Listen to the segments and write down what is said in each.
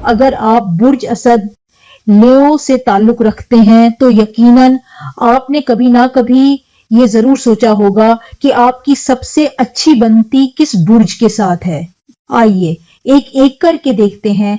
اگر آپ برج اسد لیو سے تعلق رکھتے ہیں تو یقیناً آپ نے کبھی نہ کبھی یہ ضرور سوچا ہوگا کہ آپ کی سب سے اچھی بنتی کس برج کے ساتھ ہے۔ آئیے ایک ایک کر کے دیکھتے ہیں۔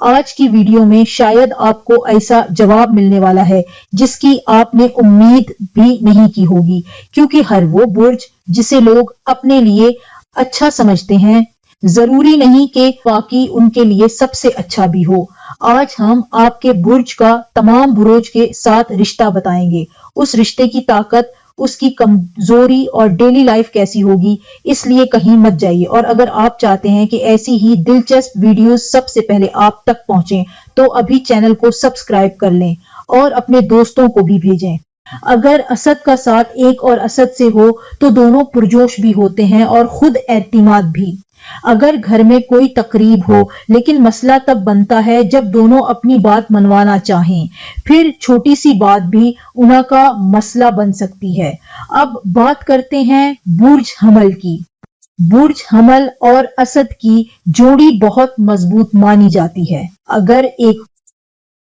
آج کی ویڈیو میں شاید آپ کو ایسا جواب ملنے والا ہے جس کی آپ نے امید بھی نہیں کی ہوگی، کیونکہ ہر وہ برج جسے لوگ اپنے لیے اچھا سمجھتے ہیں ضروری نہیں کہ واقعی ان کے لیے سب سے اچھا بھی ہو۔ آج ہم آپ کے برج کا تمام بروج کے ساتھ رشتہ بتائیں گے، اس رشتے کی طاقت، اس کی کمزوری اور ڈیلی لائف کیسی ہوگی، اس لیے کہیں مت جائیے۔ اور اگر آپ چاہتے ہیں کہ ایسی ہی دلچسپ ویڈیوز سب سے پہلے آپ تک پہنچیں تو ابھی چینل کو سبسکرائب کر لیں اور اپنے دوستوں کو بھی بھیجیں۔ اگر اسد کا ساتھ ایک اور اسد سے ہو تو دونوں پرجوش بھی ہوتے ہیں اور خود اعتماد بھی۔ اگر گھر میں کوئی تقریب ہو لیکن مسئلہ تب بنتا ہے جب دونوں اپنی بات منوانا چاہیں، پھر چھوٹی سی بات بھی انہاں کا مسئلہ بن سکتی ہے۔ اب بات کرتے ہیں برج حمل کی۔ برج حمل اور اسد کی جوڑی بہت مضبوط مانی جاتی ہے۔ اگر ایک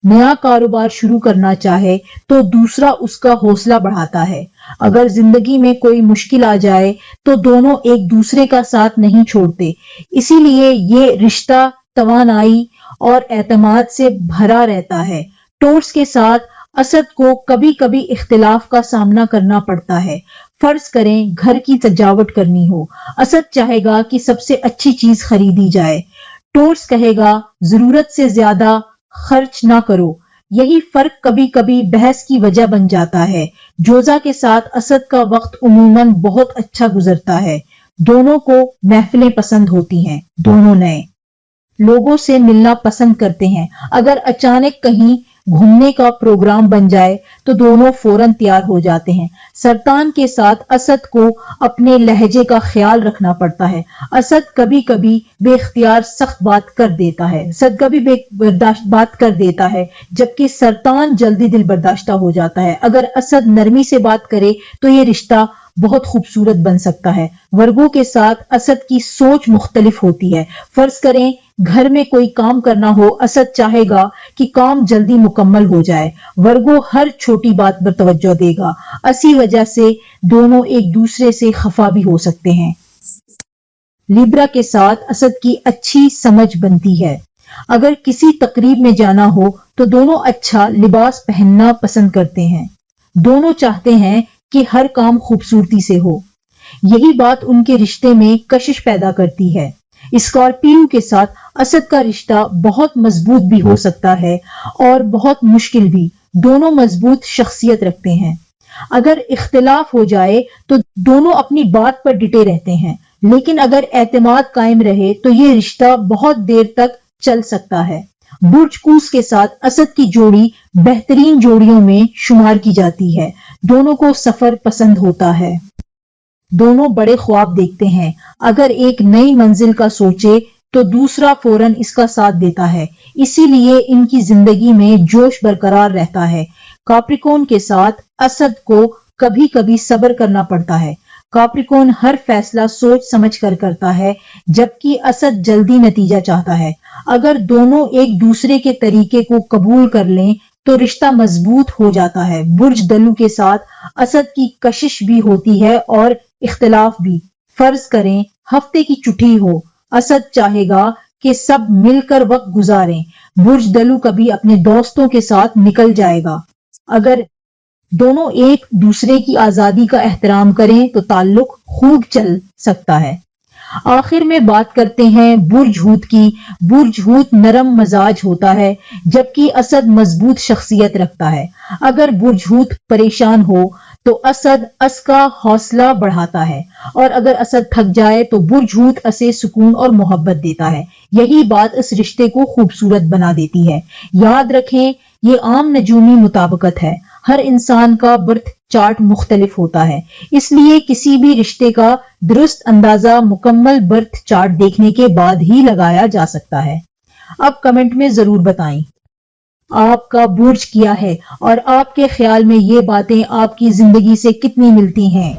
نیا کاروبار شروع کرنا چاہے تو دوسرا اس کا حوصلہ بڑھاتا ہے۔ اگر زندگی میں کوئی مشکل آ جائے تو دونوں ایک دوسرے کا ساتھ نہیں چھوڑتے۔ اسی لیے یہ رشتہ توانائی اور اعتماد سے بھرا رہتا ہے۔ ٹورس کے ساتھ اسد کو کبھی کبھی اختلاف کا سامنا کرنا پڑتا ہے۔ فرض کریں گھر کی سجاوٹ کرنی ہو، اسد چاہے گا کہ سب سے اچھی چیز خریدی جائے، ٹورس کہے گا ضرورت سے زیادہ خرچ نہ کرو۔ یہی فرق کبھی کبھی بحث کی وجہ بن جاتا ہے۔ جوزا کے ساتھ اسد کا وقت عموماً بہت اچھا گزرتا ہے۔ دونوں کو محفلیں پسند ہوتی ہیں، دونوں نئے لوگوں سے ملنا پسند کرتے ہیں۔ اگر اچانک کہیں گھومنے کا پروگرام بن جائے تو دونوں فوراً تیار ہو جاتے ہیں۔ سرطان کے ساتھ اسد کو اپنے لہجے کا خیال رکھنا پڑتا ہے۔ اسد کبھی کبھی بے اختیار سخت بات کر دیتا ہے، اسد کبھی بے برداشت بات کر دیتا ہے، جبکہ سرطان جلدی دل برداشتہ ہو جاتا ہے۔ اگر اسد نرمی سے بات کرے تو یہ رشتہ بہت خوبصورت بن سکتا ہے۔ ورگو کے ساتھ اسد کی سوچ مختلف ہوتی ہے۔ فرض کریں گھر میں کوئی کام کرنا ہو، اسد چاہے گا کہ کام جلدی مکمل ہو جائے، ورگو ہر چھوٹی بات پر توجہ دے گا۔ اسی وجہ سے دونوں ایک دوسرے سے خفا بھی ہو سکتے ہیں۔ لیبرا کے ساتھ اسد کی اچھی سمجھ بنتی ہے۔ اگر کسی تقریب میں جانا ہو تو دونوں اچھا لباس پہننا پسند کرتے ہیں۔ دونوں چاہتے ہیں کہ ہر کام خوبصورتی سے ہو۔ یہی بات ان کے رشتے میں کشش پیدا کرتی ہے۔ اسکارپیو کے ساتھ اسد کا رشتہ بہت مضبوط بھی ہو سکتا ہے اور بہت مشکل بھی۔ دونوں مضبوط شخصیت رکھتے ہیں۔ اگر اختلاف ہو جائے تو دونوں اپنی بات پر ڈٹے رہتے ہیں، لیکن اگر اعتماد قائم رہے تو یہ رشتہ بہت دیر تک چل سکتا ہے۔ برج قوس کے ساتھ اسد کی جوڑی بہترین جوڑیوں میں شمار کی جاتی ہے۔ دونوں کو سفر پسند ہوتا ہے۔ دونوں بڑے خواب دیکھتے ہیں۔ اگر ایک نئی منزل کا سوچے تو دوسرا فوراً اس کا ساتھ دیتا ہے۔ اسی لیے ان کی زندگی میں جوش برقرار رہتا ہے۔ کاپریکون کے ساتھ اسد کو کبھی کبھی صبر کرنا پڑتا ہے۔ کاپریکون ہر فیصلہ سوچ سمجھ کر کرتا ہے، جبکہ اسد جلدی نتیجہ چاہتا ہے۔ اگر دونوں ایک دوسرے کے طریقے کو قبول کر لیں تو رشتہ مضبوط ہو جاتا ہے۔ برج دلو کے ساتھ اسد کی کشش بھی ہوتی ہے اور اختلاف بھی۔ فرض کریں ہفتے کی چھٹی ہو، اسد چاہے گا کہ سب مل کر وقت گزاریں، برج دلو کبھی اپنے دوستوں کے ساتھ نکل جائے گا۔ اگر دونوں ایک دوسرے کی آزادی کا احترام کریں تو تعلق خوب چل سکتا ہے۔ آخر میں بات کرتے ہیں برج حوت کی۔ برج حوت نرم مزاج ہوتا ہے، جبکہ اسد مضبوط شخصیت رکھتا ہے۔ اگر برج حوت پریشان ہو تو اسد اس کا حوصلہ بڑھاتا ہے، اور اگر اسد تھک جائے تو برج حوت اسے سکون اور محبت دیتا ہے۔ یہی بات اس رشتے کو خوبصورت بنا دیتی ہے۔ یاد رکھیں یہ عام نجومی مطابقت ہے، ہر انسان کا برتھ چارٹ مختلف ہوتا ہے، اس لیے کسی بھی رشتے کا درست اندازہ مکمل برتھ چارٹ دیکھنے کے بعد ہی لگایا جا سکتا ہے۔ اب کمنٹ میں ضرور بتائیں آپ کا برج کیا ہے اور آپ کے خیال میں یہ باتیں آپ کی زندگی سے کتنی ملتی ہیں۔